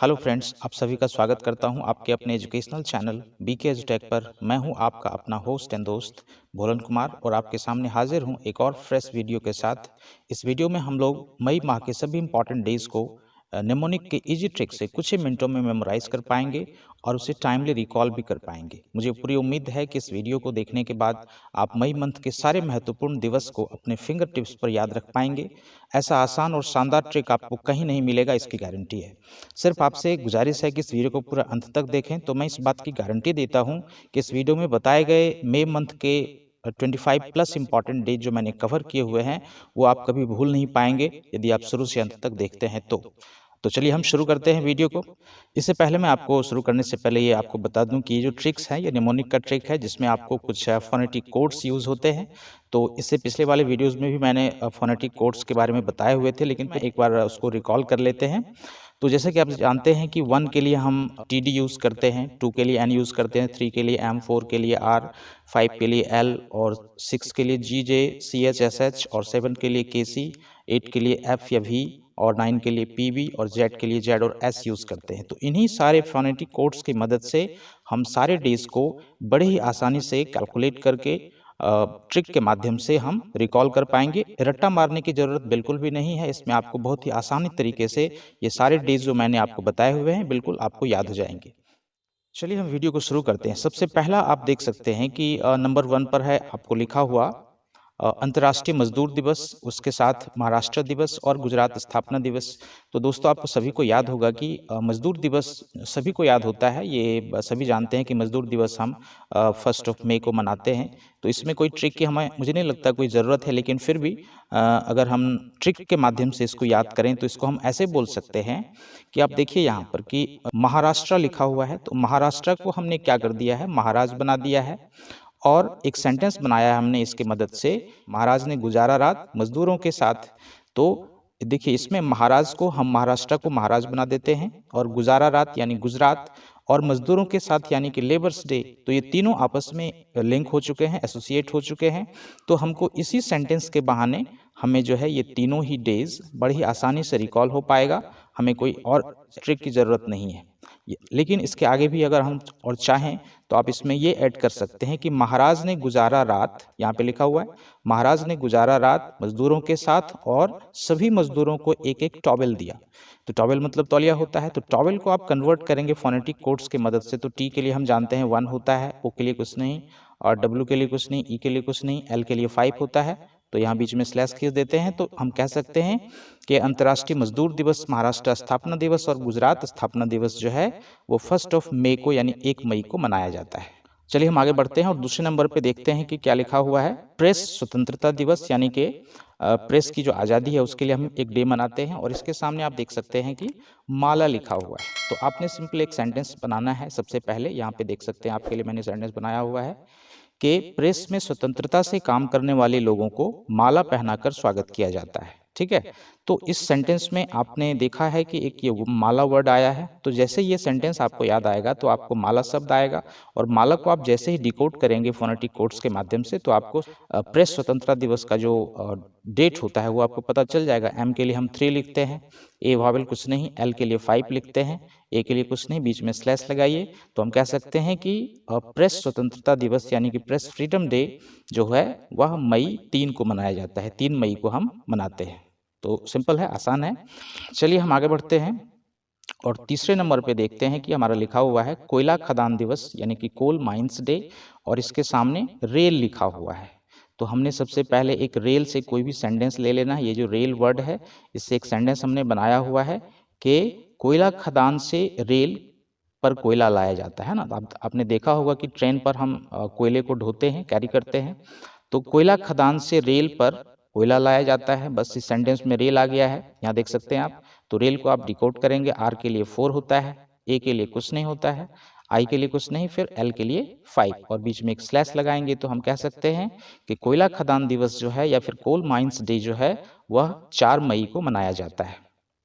Hello friends, आप सभी का स्वागत करता हूं आपके अपने एजुकेशनल चैनल बीके एजुटेक पर। मैं हूं आपका अपना होस्ट एंड दोस्त भोलन कुमार और आपके सामने हाजिर हूं एक और फ्रेश वीडियो के साथ। इस वीडियो में हम लोग मई माह के सभी इंपॉर्टेंट डेज को निमोनिक के इजी ट्रिक से कुछ ही मिनटों में मेमोराइज कर पाएंगे और उसे टाइमली रिकॉल भी कर पाएंगे। मुझे पूरी उम्मीद है कि इस वीडियो को देखने के बाद आप मई मंथ के सारे महत्वपूर्ण दिवस को अपने फिंगर टिप्स पर याद रख पाएंगे। ऐसा आसान और शानदार ट्रिक आपको कहीं नहीं मिलेगा, इसकी गारंटी है। सिर्फ आपसे एक गुजारिश है कि इस वीडियो को पूरा अंत तक देखें, तो मैं इस बात की गारंटी देता हूं कि इस वीडियो में बताए गए मई मंथ के 25 प्लस इंपॉर्टेंट डेज जो मैंने कवर किए हुए हैं वो आप कभी भूल नहीं पाएंगे यदि आप शुरू से अंत तक देखते हैं तो चलिए हम शुरू करते हैं वीडियो को। इससे पहले मैं आपको शुरू करने से पहले ये आपको बता दूं कि ये जो ट्रिक्स है ये निमोनिक का ट्रिक है, जिसमें आपको कुछ फोनेटिक कोड्स यूज होते हैं। तो इससे पिछले वाले वीडियोस में भी मैंने फोनेटिक कोड्स के बारे में बताए हुए थे, लेकिन मैं एक बार उसको रिकॉल कर लेते हैं। तो जैसे कि आप जानते हैं कि 1 के लिए हम TD यूज़ करते हैं, 2 के लिए N यूज़ करते हैं, 3 के लिए M, 4 के लिए R, 5 के लिए L और 6 के लिए GJ, CH, SH और 7 के लिए KC, 8 के लिए F या V और 9 के लिए PB और Z के लिए Z और S यूज़ करते हैं। तो इन्हीं सारे फोनेटिक कोड्स की मदद से हम सारे डेज को बड़े ही आसानी से कैलकुलेट करके ट्रिक के माध्यम से हम रिकॉल कर पाएंगे। रट्टा मारने की ज़रूरत बिल्कुल भी नहीं है, इसमें आपको बहुत ही आसानी तरीके से ये सारे डेज जो मैंने आपको बताए हुए हैं बिल्कुल आपको याद हो जाएंगे। चलिए हम वीडियो को शुरू करते हैं। सबसे पहला आप देख सकते हैं कि नंबर 1 पर है आपको लिखा हुआ अंतर्राष्ट्रीय मजदूर दिवस, उसके साथ महाराष्ट्र दिवस और गुजरात स्थापना दिवस। तो दोस्तों आपको सभी को याद होगा कि मजदूर दिवस सभी को याद होता है, ये सभी जानते हैं कि मजदूर दिवस हम 1 मई को मनाते हैं। तो इसमें कोई ट्रिक की हमें मुझे नहीं लगता कोई ज़रूरत है, लेकिन फिर भी अगर हम ट्रिक के माध्यम से इसको याद करें तो इसको हम ऐसे बोल सकते हैं कि आप देखिए यहाँ पर कि महाराष्ट्र लिखा हुआ है, तो महाराष्ट्र को हमने क्या कर दिया है, महाराज बना दिया है और एक सेंटेंस बनाया है हमने इसकी मदद से, महाराज ने गुजारा रात मजदूरों के साथ। तो देखिए इसमें महाराज को हम महाराष्ट्र को महाराज बना देते हैं और गुजारा रात यानी गुजरात और मजदूरों के साथ यानी कि लेबर्स डे, तो ये तीनों आपस में लिंक हो चुके हैं, एसोसिएट हो चुके हैं। तो हमको इसी सेंटेंस के बहाने हमें जो है ये तीनों ही डेज बड़ी ही आसानी से रिकॉल हो पाएगा, हमें कोई और ट्रिक की ज़रूरत नहीं है। लेकिन इसके आगे भी अगर हम और चाहें तो आप इसमें ये ऐड कर सकते हैं कि महाराज ने गुजारा रात, यहाँ पे लिखा हुआ है महाराज ने गुजारा रात मजदूरों के साथ और सभी मजदूरों को एक एक टॉवेल दिया। तो टॉवेल मतलब तौलिया होता है, तो टॉवेल को आप कन्वर्ट करेंगे फोनेटिक कोड्स की मदद से। तो टी के लिए हम जानते हैं 1 होता है, ओ के लिए कुछ नहीं और डब्ल्यू के लिए कुछ नहीं, ई के लिए कुछ नहीं, एल के लिए 5 होता है। तो यहाँ बीच में स्लैश खींच देते हैं, तो हम कह सकते हैं कि अंतर्राष्ट्रीय मजदूर दिवस, महाराष्ट्र स्थापना दिवस और गुजरात स्थापना दिवस जो है वो 1 मई को यानी 1 मई को मनाया जाता है। चलिए हम आगे बढ़ते हैं और दूसरे नंबर पे देखते हैं कि क्या लिखा हुआ है। प्रेस स्वतंत्रता दिवस यानी कि प्रेस की जो आज़ादी है उसके लिए हम एक डे मनाते हैं और इसके सामने आप देख सकते हैं कि माला लिखा हुआ है। तो आपने सिंपल एक सेंटेंस बनाना है। सबसे पहले यहाँ पे देख सकते हैं आपके लिए मैंने सेंटेंस बनाया हुआ है कि प्रेस में स्वतंत्रता से काम करने वाले लोगों को माला पहनाकर स्वागत किया जाता है। ठीक है, तो इस सेंटेंस में आपने देखा है कि एक ये माला वर्ड आया है। तो जैसे ये सेंटेंस आपको याद आएगा तो आपको माला शब्द आएगा और माला को आप जैसे ही डिकोड करेंगे फोनेटिक कोड्स के माध्यम से तो आपको प्रेस स्वतंत्रता दिवस का जो डेट होता है वो आपको पता चल जाएगा। एम के लिए हम 3 लिखते हैं, ए वावल कुछ नहीं, एल के लिए 5 लिखते हैं, ए के लिए कुछ नहीं, बीच में स्लैश लगाइए। तो हम कह सकते हैं कि प्रेस स्वतंत्रता दिवस यानी कि प्रेस फ्रीडम डे जो है वह मई 3 को मनाया जाता है, 3 मई को हम मनाते हैं। तो सिंपल है, आसान है। चलिए हम आगे बढ़ते हैं और तीसरे नंबर पे देखते हैं कि हमारा लिखा हुआ है कोयला खदान दिवस यानी कि कोल माइंस डे और इसके सामने रेल लिखा हुआ है। तो हमने सबसे पहले एक रेल से कोई भी सेंटेंस ले लेना है। ये जो रेल वर्ड है इससे एक सेंटेंस हमने बनाया हुआ है कि कोयला खदान से रेल पर कोयला लाया जाता है ना। आपने देखा होगा कि ट्रेन पर हम कोयले को ढोते हैं, कैरी करते हैं। तो कोयला खदान से रेल पर कोयला लाया जाता है, बस इस सेंटेंस में रेल आ गया है, यहाँ देख सकते हैं आप। तो रेल को आप डिकोड करेंगे, आर के लिए 4 होता है, ए के लिए कुछ नहीं होता है, आई के लिए कुछ नहीं, फिर एल के लिए 5 और बीच में एक स्लैश लगाएंगे। तो हम कह सकते हैं कि कोयला खदान दिवस जो है या फिर कोल माइंस डे जो है वह 4 मई को मनाया जाता है।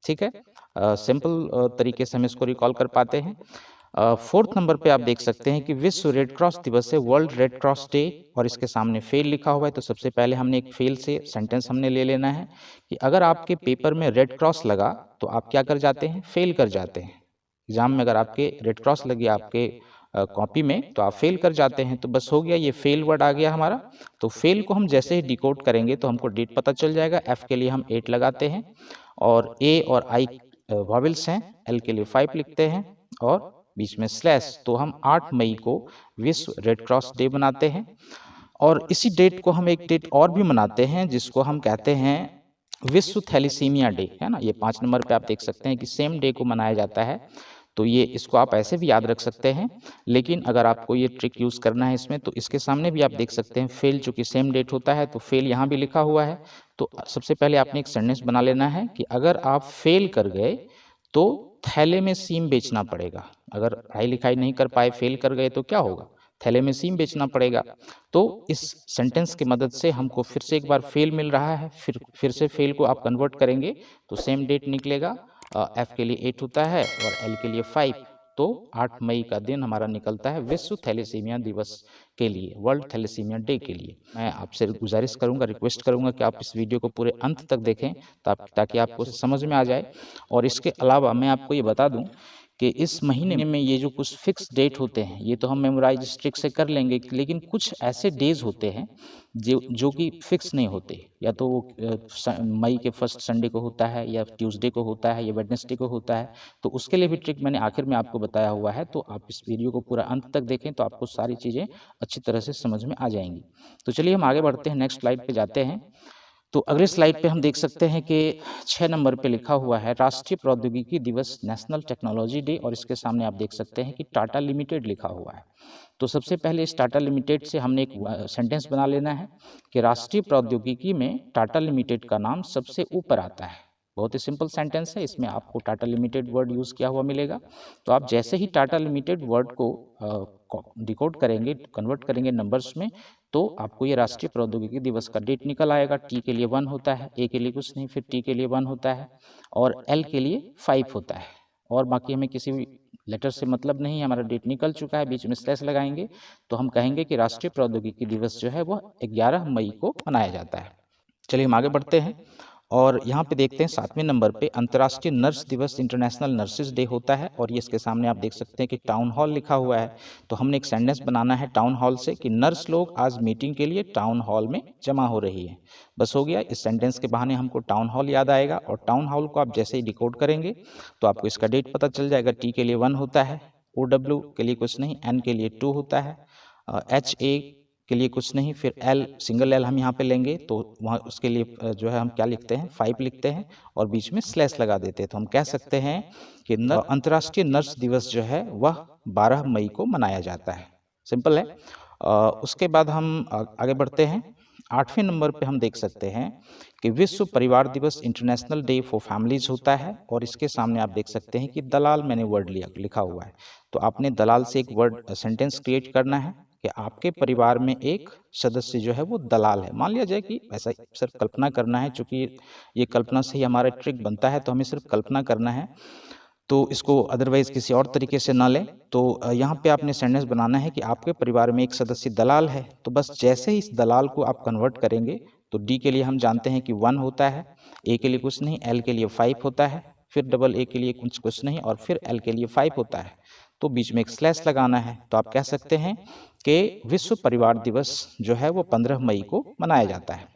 ठीक है, सिंपल तरीके से हम इसको रिकॉल कर पाते हैं। 4th नंबर पे आप देख सकते हैं कि विश्व रेड क्रॉस दिवस है, वर्ल्ड रेड क्रॉस डे और इसके सामने फेल लिखा हुआ है। तो सबसे पहले हमने एक फेल से सेंटेंस हमने ले लेना है कि अगर आपके पेपर में रेड क्रॉस लगा तो आप क्या कर जाते हैं, फेल कर जाते हैं। एग्जाम में अगर आपके रेड क्रॉस लगी आपके कॉपी में तो आप फेल कर जाते हैं। तो बस हो गया, ये फेल वर्ड आ गया हमारा। तो फेल को हम जैसे ही डिकोड करेंगे तो हमको डेट पता चल जाएगा। एफ के लिए हम 8 लगाते हैं और ए और आई वॉवेल्स हैं, एल के लिए 5 लिखते हैं और बीच में स्लैश। तो हम 8 मई को विश्व रेड क्रॉस डे मनाते हैं। और इसी डेट को हम एक डेट और भी मनाते हैं जिसको हम कहते हैं विश्व थैलीसीमिया डे, है ना। ये 5 नंबर पे आप देख सकते हैं कि सेम डे को मनाया जाता है। तो ये इसको आप ऐसे भी याद रख सकते हैं, लेकिन अगर आपको ये ट्रिक यूज़ करना है इसमें तो इसके सामने भी आप देख सकते हैं फेल, चूंकि सेम डेट होता है तो फेल यहाँ भी लिखा हुआ है। तो सबसे पहले आपने एक सेंटेंस बना लेना है कि अगर आप फेल कर गए तो थैले में सीम बेचना पड़ेगा। अगर पढ़ाई लिखाई नहीं कर पाए, फेल कर गए तो क्या होगा, थैले में सीम बेचना पड़ेगा। तो इस सेंटेंस की मदद से हमको फिर से एक बार फेल मिल रहा है, फिर से फेल को आप कन्वर्ट करेंगे तो सेम डेट निकलेगा। एफ के लिए 8 होता है और एल के लिए 5। तो 8 मई का दिन हमारा निकलता है विश्व थैलेसीमिया दिवस के लिए, वर्ल्ड थैलेसीमिया डे के लिए। मैं आपसे गुजारिश करूंगा, रिक्वेस्ट करूंगा कि आप इस वीडियो को पूरे अंत तक देखें ताकि आपको समझ में आ जाए। और इसके अलावा मैं आपको ये बता दूं कि इस महीने में ये जो कुछ फिक्स डेट होते हैं ये तो हम मेमोराइज ट्रिक से कर लेंगे, लेकिन कुछ ऐसे डेज होते हैं जो कि फिक्स नहीं होते। या तो वो मई के फर्स्ट संडे को होता है, या ट्यूसडे को होता है, या वेडनेसडे को होता है। तो उसके लिए भी ट्रिक मैंने आखिर में आपको बताया हुआ है। तो आप इस वीडियो को पूरा अंत तक देखें तो आपको सारी चीज़ें अच्छी तरह से समझ में आ जाएंगी। तो चलिए हम आगे बढ़ते हैं, नेक्स्ट स्लाइड पे जाते हैं। तो अगले स्लाइड पे हम देख सकते हैं कि 6 नंबर पे लिखा हुआ है राष्ट्रीय प्रौद्योगिकी दिवस, नेशनल टेक्नोलॉजी डे, और इसके सामने आप देख सकते हैं कि टाटा लिमिटेड लिखा हुआ है। तो सबसे पहले इस टाटा लिमिटेड से हमने एक सेंटेंस बना लेना है कि राष्ट्रीय प्रौद्योगिकी में टाटा लिमिटेड का नाम सबसे ऊपर आता है। बहुत ही सिंपल सेंटेंस है, इसमें आपको टाटा लिमिटेड वर्ड यूज़ किया हुआ मिलेगा। तो आप जैसे ही टाटा लिमिटेड वर्ड को डिकोड करेंगे, कन्वर्ट करेंगे नंबर्स में, तो आपको ये राष्ट्रीय प्रौद्योगिकी दिवस का डेट निकल आएगा। टी के लिए 1 होता है, ए के लिए कुछ नहीं, फिर टी के लिए 1 होता है और एल के लिए 5 होता है। और बाकी हमें किसी भी लेटर से मतलब नहीं है, हमारा डेट निकल चुका है, बीच में स्लैश लगाएंगे तो हम कहेंगे कि राष्ट्रीय प्रौद्योगिकी दिवस जो है वह 11 मई को मनाया जाता है। चलिए हम आगे बढ़ते हैं और यहाँ पे देखते हैं 7वें नंबर पे अंतर्राष्ट्रीय नर्स दिवस, इंटरनेशनल नर्सेज डे होता है। और ये इसके सामने आप देख सकते हैं कि टाउन हॉल लिखा हुआ है। तो हमने एक सेंटेंस बनाना है टाउन हॉल से कि नर्स लोग आज मीटिंग के लिए टाउन हॉल में जमा हो रही है। बस हो गया, इस सेंटेंस के बहाने हमको टाउन हॉल याद आएगा। और टाउन हॉल को आप जैसे ही डिकोड करेंगे तो आपको इसका डेट पता चल जाएगा। टी के लिए 1 होता है, ओ डब्ल्यू के लिए कुछ नहीं, एन के लिए 2 होता है, एच ए के लिए कुछ नहीं, फिर एल, सिंगल एल हम यहाँ पे लेंगे तो वहाँ उसके लिए जो है हम क्या लिखते हैं, 5 लिखते हैं और बीच में स्लैश लगा देते हैं। तो हम कह सकते हैं कि अंतर्राष्ट्रीय नर्स दिवस जो है वह 12 मई को मनाया जाता है। सिंपल है। उसके बाद हम आगे बढ़ते हैं। 8वें नंबर पे हम देख सकते हैं कि विश्व परिवार दिवस, इंटरनेशनल डे फॉर फैमिलीज होता है। और इसके सामने आप देख सकते हैं कि दलाल मैंने वर्ड लिखा हुआ है। तो आपने दलाल से एक वर्ड सेंटेंस क्रिएट करना है कि आपके परिवार में एक सदस्य जो है वो दलाल है। मान लिया जाए कि ऐसा सिर्फ कल्पना करना है, चूंकि ये कल्पना से ही हमारा ट्रिक बनता है तो हमें सिर्फ कल्पना करना है, तो इसको अदरवाइज किसी और तरीके से ना लें। तो यहाँ पे आपने सेंटेंस बनाना है कि आपके परिवार में एक सदस्य दलाल है। तो बस जैसे ही इस दलाल को आप कन्वर्ट करेंगे तो डी के लिए हम जानते हैं कि 1 होता है, ए के लिए कुछ नहीं, एल के लिए 5 होता है, फिर डबल ए के लिए कुछ नहीं और फिर एल के लिए 5 होता है। तो बीच में एक स्लैश लगाना है। तो आप कह सकते हैं कि विश्व परिवार दिवस जो है वो 15 मई को मनाया जाता है।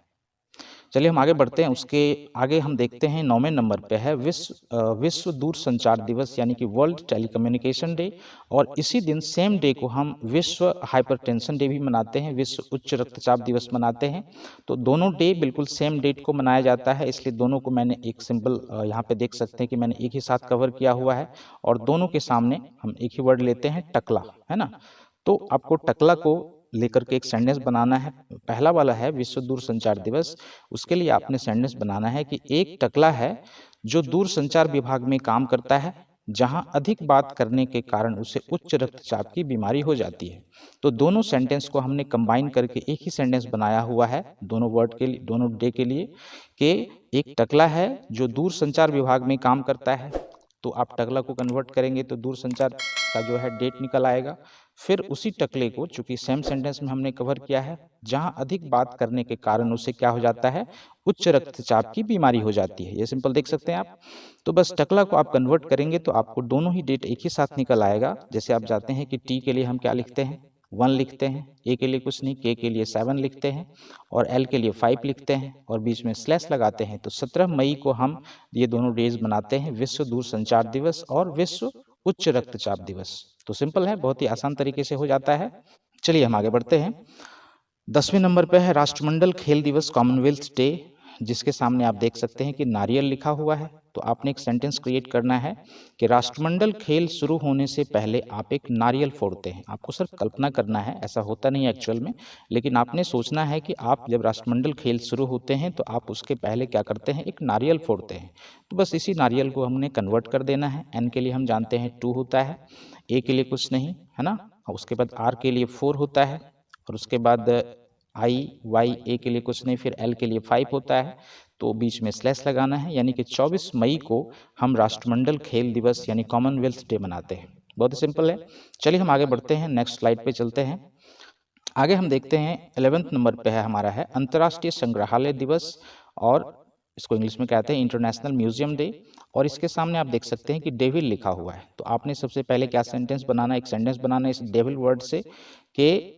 चलिए हम आगे बढ़ते हैं। उसके आगे हम देखते हैं 9वें नंबर पे है विश्व दूर संचार दिवस, यानी कि वर्ल्ड टेलीकम्युनिकेशन डे। और इसी दिन सेम डे को हम विश्व हाइपरटेंशन डे भी मनाते हैं, विश्व उच्च रक्तचाप दिवस मनाते हैं। तो दोनों डे बिल्कुल सेम डेट को मनाया जाता है, इसलिए दोनों को मैंने एक सिंबल यहाँ पे देख सकते हैं कि मैंने एक ही साथ कवर किया हुआ है। और दोनों के सामने हम एक ही वर्ड लेते हैं, टकला, है ना। तो आपको टकला को लेकर के एक सेंटेंस बनाना है। पहला वाला है विश्व दूर संचार दिवस, उसके लिए आपने सेंटेंस बनाना है कि एक टकला है जो दूर संचार विभाग में काम करता है, जहां अधिक बात करने के कारण उसे उच्च रक्तचाप की बीमारी हो जाती है। तो दोनों सेंटेंस को हमने कंबाइन करके एक ही सेंटेंस बनाया हुआ है दोनों वर्ड के लिए, दोनों डे के लिए, कि एक टकला है जो दूर संचार विभाग में काम करता है। तो आप टकला को कन्वर्ट करेंगे तो दूर संचार का जो है डेट निकल आएगा। फिर उसी टकले को, चूंकि सेम सेंटेंस में हमने कवर किया है, जहां अधिक बात करने के कारण उसे क्या हो जाता है, उच्च रक्तचाप की बीमारी हो जाती है। ये सिंपल देख सकते हैं आप। तो बस टकला को आप कन्वर्ट करेंगे तो आपको दोनों ही डेट एक ही साथ निकल आएगा। जैसे आप जाते हैं कि टी के लिए हम क्या लिखते हैं, 1 लिखते हैं, ए के लिए कुछ नहीं, के लिए 7 लिखते हैं और एल के लिए 5 लिखते हैं और बीच में स्लैश लगाते हैं। तो 17 मई को हम ये दोनों डेज मनाते हैं, विश्व दूरसंचार दिवस और विश्व उच्च रक्तचाप दिवस। तो सिंपल है, बहुत ही आसान तरीके से हो जाता है। चलिए हम आगे बढ़ते हैं। 10वें नंबर पे है राष्ट्रमंडल खेल दिवस, कॉमनवेल्थ डे, जिसके सामने आप देख सकते हैं कि नारियल लिखा हुआ है। तो आपने एक सेंटेंस क्रिएट करना है कि राष्ट्रमंडल खेल शुरू होने से पहले आप एक नारियल फोड़ते हैं। आपको सिर्फ कल्पना करना है, ऐसा होता नहीं है एक्चुअल में, लेकिन आपने सोचना है कि आप जब राष्ट्रमंडल खेल शुरू होते हैं तो आप उसके पहले क्या करते हैं, एक नारियल फोड़ते हैं। तो बस इसी नारियल को हमने कन्वर्ट कर देना है। एन के लिए हम जानते हैं 2 होता है, ए के लिए कुछ नहीं है ना, और उसके बाद आर के लिए 4 होता है और उसके बाद आई वाई ए के लिए कुछ नहीं, फिर एल के लिए 5 होता है। तो बीच में स्लैश लगाना है, यानी कि 24 मई को हम राष्ट्रमंडल खेल दिवस यानी कॉमनवेल्थ डे मनाते हैं। बहुत ही सिंपल है। चलिए हम आगे बढ़ते हैं, नेक्स्ट स्लाइड पे चलते हैं। आगे हम देखते हैं 11वें नंबर पे है हमारा है अंतर्राष्ट्रीय संग्रहालय दिवस, और इसको इंग्लिश में कहते हैं इंटरनेशनल म्यूजियम डे। और इसके सामने आप देख सकते हैं कि डेविल लिखा हुआ है। तो आपने सबसे पहले क्या सेंटेंस बनाना है, एक सेंटेंस बनाना है इस डेविल वर्ड से कि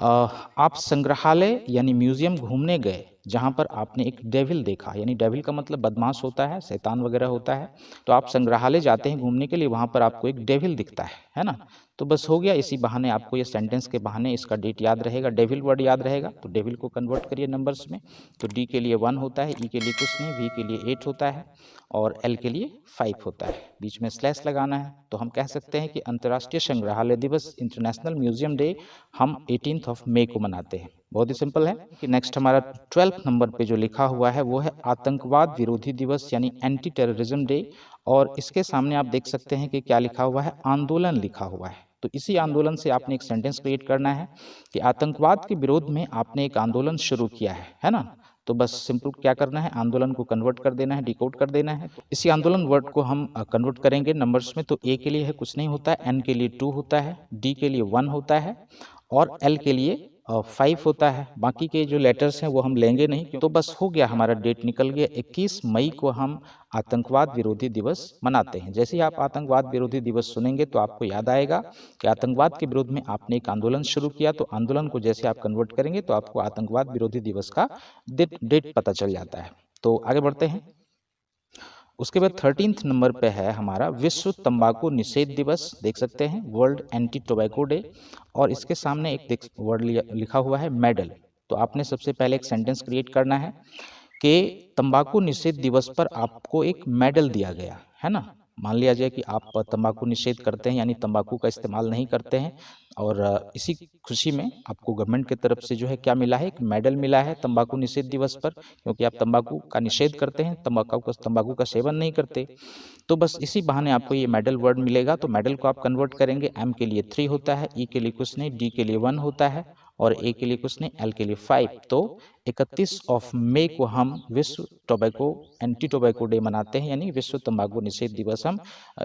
आप संग्रहालय यानी म्यूजियम घूमने गए जहां पर आपने एक डेविल देखा, यानी डेविल का मतलब बदमाश होता है, शैतान वगैरह होता है। तो आप संग्रहालय जाते हैं घूमने के लिए, वहां पर आपको एक डेविल दिखता है ना। तो बस हो गया, इसी बहाने आपको ये सेंटेंस के बहाने इसका डेट याद रहेगा, डेविल वर्ड याद रहेगा। तो डेविल को कन्वर्ट करिए नंबर्स में। तो डी के लिए 1 होता है, ई के लिए कुछ नहीं, वी के लिए 8 होता है और एल के लिए 5 होता है। बीच में स्लैश लगाना है। तो हम कह सकते हैं कि अंतर्राष्ट्रीय संग्रहालय दिवस इंटरनेशनल म्यूजियम डे हम 18 मई को मनाते हैं। बहुत ही सिंपल है कि नेक्स्ट हमारा 12 नंबर पे जो लिखा हुआ है वो है आतंकवाद विरोधी दिवस यानी एंटी टेररिज्म डे। और इसके सामने आप देख सकते हैं कि क्या लिखा हुआ है, आंदोलन लिखा हुआ है। तो इसी आंदोलन से आपने एक सेंटेंस क्रिएट करना है कि आतंकवाद के विरोध में आपने एक आंदोलन शुरू किया है ना। तो बस सिंपल क्या करना है, आंदोलन को कन्वर्ट कर देना है, डिकोड कर देना है। इसी आंदोलन वर्ड को हम कन्वर्ट करेंगे नंबर्स में। तो ए के लिए है कुछ नहीं होता है, एन के लिए 2 होता है, डी के लिए 1 होता है और एल के लिए 5 होता है। बाकी के जो लेटर्स हैं वो हम लेंगे नहीं। तो बस हो गया, हमारा डेट निकल गया। 21 मई को हम आतंकवाद विरोधी दिवस मनाते हैं। जैसे ही आप आतंकवाद विरोधी दिवस सुनेंगे तो आपको याद आएगा कि आतंकवाद के विरोध में आपने एक आंदोलन शुरू किया। तो आंदोलन को जैसे आप कन्वर्ट करेंगे तो आपको आतंकवाद विरोधी दिवस का डेट पता चल जाता है। तो आगे बढ़ते हैं। उसके बाद 13 नंबर पे है हमारा विश्व तंबाकू निषेध दिवस, देख सकते हैं वर्ल्ड एंटी टोबैको डे। और इसके सामने एक वर्ड लिखा हुआ है मेडल। तो आपने सबसे पहले एक सेंटेंस क्रिएट करना है कि तंबाकू निषेध दिवस पर आपको एक मेडल दिया गया है ना। मान लिया जाए कि आप तंबाकू निषेध करते हैं यानी तंबाकू का इस्तेमाल नहीं करते हैं, और इसी खुशी में आपको गवर्नमेंट की तरफ से जो है क्या मिला है, एक मेडल मिला है तंबाकू निषेध दिवस पर, क्योंकि आप तंबाकू का निषेध करते हैं, तंबाकू का सेवन नहीं करते। तो बस इसी बहाने आपको ये मेडल वर्ड मिलेगा। तो मेडल को आप कन्वर्ट करेंगे, एम के लिए 3 होता है, ई के लिए कुछ नहीं, डी के लिए 1 होता है और ए के लिए कुछ नहीं, एल के लिए 5। तो 31 मई को हम विश्व एंटी टोबैको डे मनाते हैं, यानी विश्व तंबाकू निषेध दिवस हम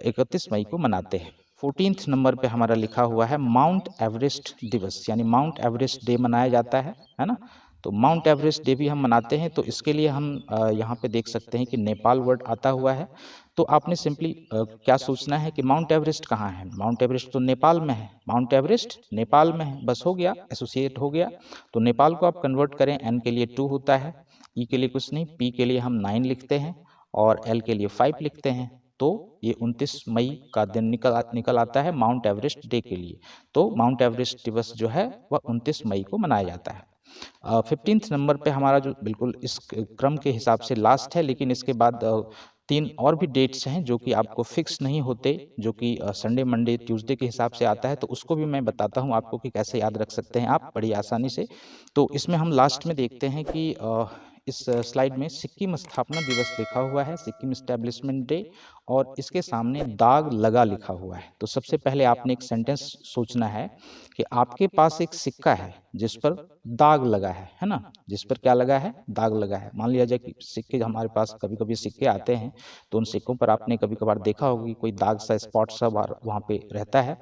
31 मई को मनाते हैं। 14 नंबर पे हमारा लिखा हुआ है माउंट एवरेस्ट दिवस, यानी माउंट एवरेस्ट डे मनाया जाता है ना। तो माउंट एवरेस्ट डे भी हम मनाते हैं। तो इसके लिए हम यहाँ पे देख सकते हैं कि नेपाल वर्ड आता हुआ है। तो आपने सिंपली क्या सोचना है कि माउंट एवरेस्ट कहाँ है, माउंट एवरेस्ट तो नेपाल में है, माउंट एवरेस्ट नेपाल में है, बस हो गया, एसोसिएट हो गया। तो नेपाल को आप कन्वर्ट करें, एन के लिए 2 होता है, ई के लिए कुछ नहीं, पी के लिए हम 9 लिखते हैं और एल के लिए 5 लिखते हैं। तो ये 29 मई का दिन निकल आता है माउंट एवरेस्ट डे के लिए। तो माउंट एवरेस्ट दिवस जो है वह 29 मई को मनाया जाता है। 15 नंबर पे हमारा जो बिल्कुल इस क्रम के हिसाब से लास्ट है, लेकिन इसके बाद 3 और भी डेट्स हैं जो कि आपको फिक्स नहीं होते, जो कि संडे मंडे ट्यूसडे के हिसाब से आता है। तो उसको भी मैं बताता हूँ आपको कि कैसे याद रख सकते हैं आप बड़ी आसानी से। तो इसमें हम लास्ट में देखते हैं कि इस स्लाइड में सिक्किम स्थापना दिवस लिखा हुआ है, सिक्किम स्टैब्लिशमेंट डे। और इसके सामने दाग लगा लिखा हुआ है। तो सबसे पहले आपने एक सेंटेंस सोचना है कि आपके पास एक सिक्का है जिस पर दाग लगा है ना? जिस पर क्या लगा है? दाग लगा है। मान लिया जाए कि सिक्के हमारे पास कभी-कभी सिक्के आते हैं, तो उन सिक्कों पर आपने कभी-कभार देखा होगा कि कोई दाग सा स्पॉट सा वहाँ पे रहता है।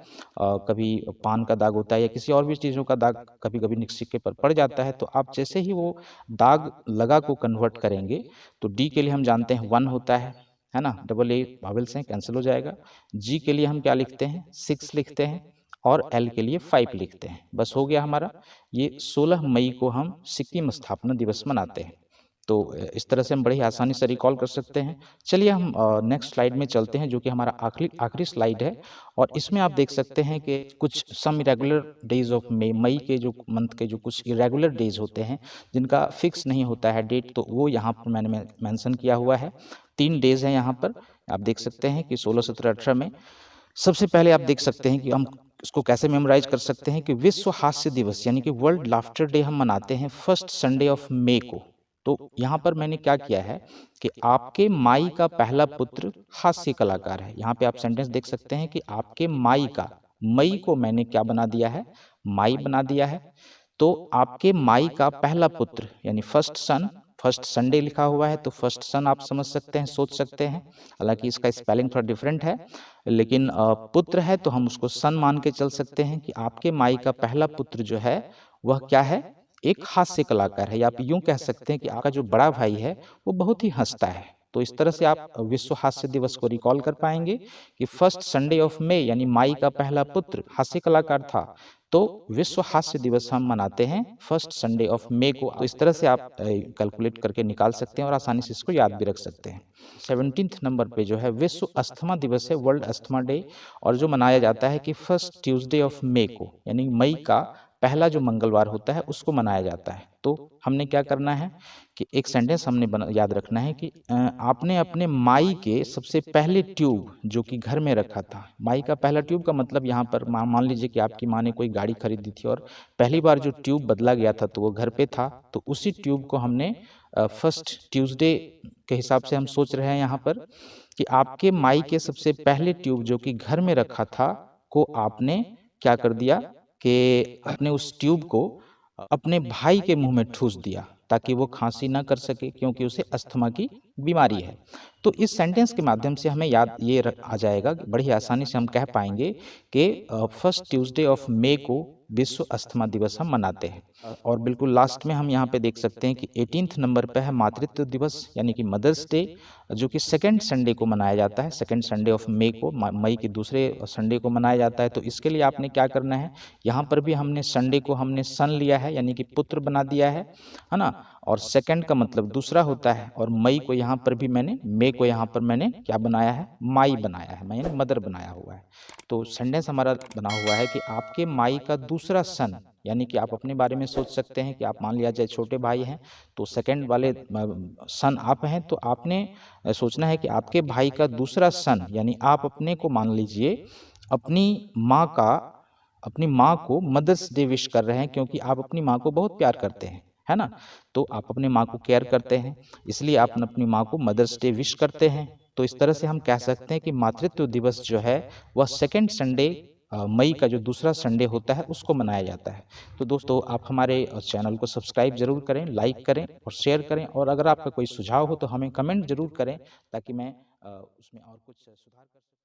कभी पान का दाग होता है या किसी और भी चीज़ों का दाग कभी-कभी सिक्के पर पड़ जाता है। तो आप जैसे ही वो दाग लगा को कन्वर्ट करेंगे, तो डी के लिए हम जानते हैं 1 होता है ना? डबल ए वावेल्स हैं, कैंसल हो जाएगा। जी के लिए हम क्या लिखते हैं? 6 लिखते हैं और एल के लिए 5 लिखते हैं। बस हो गया हमारा। ये 16 मई को हम सिक्किम स्थापना दिवस मनाते हैं। तो इस तरह से हम बड़ी आसानी से रिकॉल कर सकते हैं। चलिए हम नेक्स्ट स्लाइड में चलते हैं, जो कि हमारा आखिरी स्लाइड है और इसमें आप देख सकते हैं कि कुछ सम इरेगुलर डेज ऑफ मई के जो मंथ के जो कुछ इरेगुलर डेज होते हैं, जिनका फिक्स नहीं होता है डेट, तो वो यहाँ पर मैंने मेंशन किया हुआ है। 3 डेज हैं यहाँ पर। आप देख सकते हैं कि 16, 17, 18 में सबसे पहले आप देख सकते हैं कि हम इसको कैसे मेमोराइज कर सकते हैं कि विश्व हास्य दिवस यानी कि वर्ल्ड लाफ्टर डे हम मनाते हैं फर्स्ट संडे ऑफ मई को। तो यहाँ पर मैंने क्या किया है कि आपके माई का पहला पुत्र हास्य कलाकार है। यहाँ पे आप सेंटेंस देख सकते हैं कि आपके माई का, मई को मैंने क्या बना दिया है? माई बना दिया है। तो आपके माई का पहला पुत्र यानी फर्स्ट सन, फर्स्ट संडे लिखा हुआ है तो फर्स्ट सन आप समझ सकते हैं, सोच सकते हैं। हालांकि इसका स्पेलिंग थोड़ा डिफरेंट है, लेकिन पुत्र है तो हम उसको सन मान के चल सकते हैं कि आपके माई का पहला पुत्र जो है वह क्या है? एक हास्य कलाकार है, या आप यूं कह सकते हैं कि आपका जो बड़ा भाई है वो बहुत ही हंसता है। तो इस तरह से आप विश्व हास्य दिवस को रिकॉल कर पाएंगे कि फर्स्ट संडे ऑफ मई यानी माई का पहला पुत्र हास्य कलाकार था, तो विश्व हास्य दिवस हम मनाते हैं फर्स्ट संडे ऑफ मई को। तो इस तरह से आप कैलकुलेट करके निकाल सकते हैं और आसानी से इसको याद भी रख सकते हैं। 17th नंबर पे जो है विश्व अस्थमा दिवस है, वर्ल्ड अस्थमा डे, और जो मनाया जाता है कि फर्स्ट ट्यूसडे ऑफ मई को यानी मई का पहला जो मंगलवार होता है उसको मनाया जाता है। तो हमने क्या करना है कि एक सेंटेंस हमने याद रखना है कि आपने अपने माई के सबसे पहले ट्यूब जो कि घर में रखा था। माई का पहला ट्यूब का मतलब यहाँ पर मान लीजिए कि आपकी माँ ने कोई गाड़ी खरीदी थी और पहली बार जो ट्यूब बदला गया था तो वो घर पे था, तो उसी ट्यूब को हमने फर्स्ट ट्यूसडे के हिसाब से हम सोच रहे हैं यहाँ पर कि आपके माई के सबसे पहले ट्यूब जो कि घर में रखा था को आपने क्या कर दिया कि अपने उस ट्यूब को अपने भाई के मुंह में ठूस दिया ताकि वो खांसी ना कर सके, क्योंकि उसे अस्थमा की बीमारी है। तो इस सेंटेंस के माध्यम से हमें याद ये आ जाएगा, बड़ी आसानी से हम कह पाएंगे कि फर्स्ट ट्यूसडे ऑफ मई को विश्व अस्थमा दिवस हम मनाते हैं। और बिल्कुल लास्ट में हम यहाँ पे देख सकते हैं कि 18th नंबर पे है मातृत्व दिवस यानी कि मदर्स डे, जो कि सेकेंड संडे को मनाया जाता है। सेकेंड संडे ऑफ मई को, मई के दूसरे संडे को मनाया जाता है। तो इसके लिए आपने क्या करना है, यहाँ पर भी हमने संडे को हमने सन लिया है यानी कि पुत्र बना दिया है ना, और सेकंड का मतलब दूसरा होता है, और मई को यहाँ पर भी मैंने यहाँ पर मैंने क्या बनाया है? माई बनाया है, मैंने मदर बनाया हुआ है। तो सेंटेंस हमारा बना हुआ है कि आपके माई का दूसरा सन, यानी कि आप अपने बारे में सोच सकते हैं कि आप मान लिया जाए छोटे भाई हैं तो सेकंड वाले सन आप हैं, तो आपने सोचना है कि आपके भाई का दूसरा सन यानी आप अपने को मान लीजिए अपनी माँ को मदर्स डे विश कर रहे हैं, क्योंकि आप अपनी माँ को बहुत प्यार करते हैं, है ना। तो आप अपनी माँ को केयर करते हैं, इसलिए आप अपनी माँ को मदर्स डे विश करते हैं। तो इस तरह से हम कह सकते हैं कि मातृत्व दिवस जो है वह सेकेंड संडे मई का जो दूसरा संडे होता है उसको मनाया जाता है। तो दोस्तों, आप हमारे चैनल को सब्सक्राइब जरूर करें, लाइक करें और शेयर करें, और अगर आपका कोई सुझाव हो तो हमें कमेंट जरूर करें ताकि मैं उसमें और कुछ सुधार कर सकूं।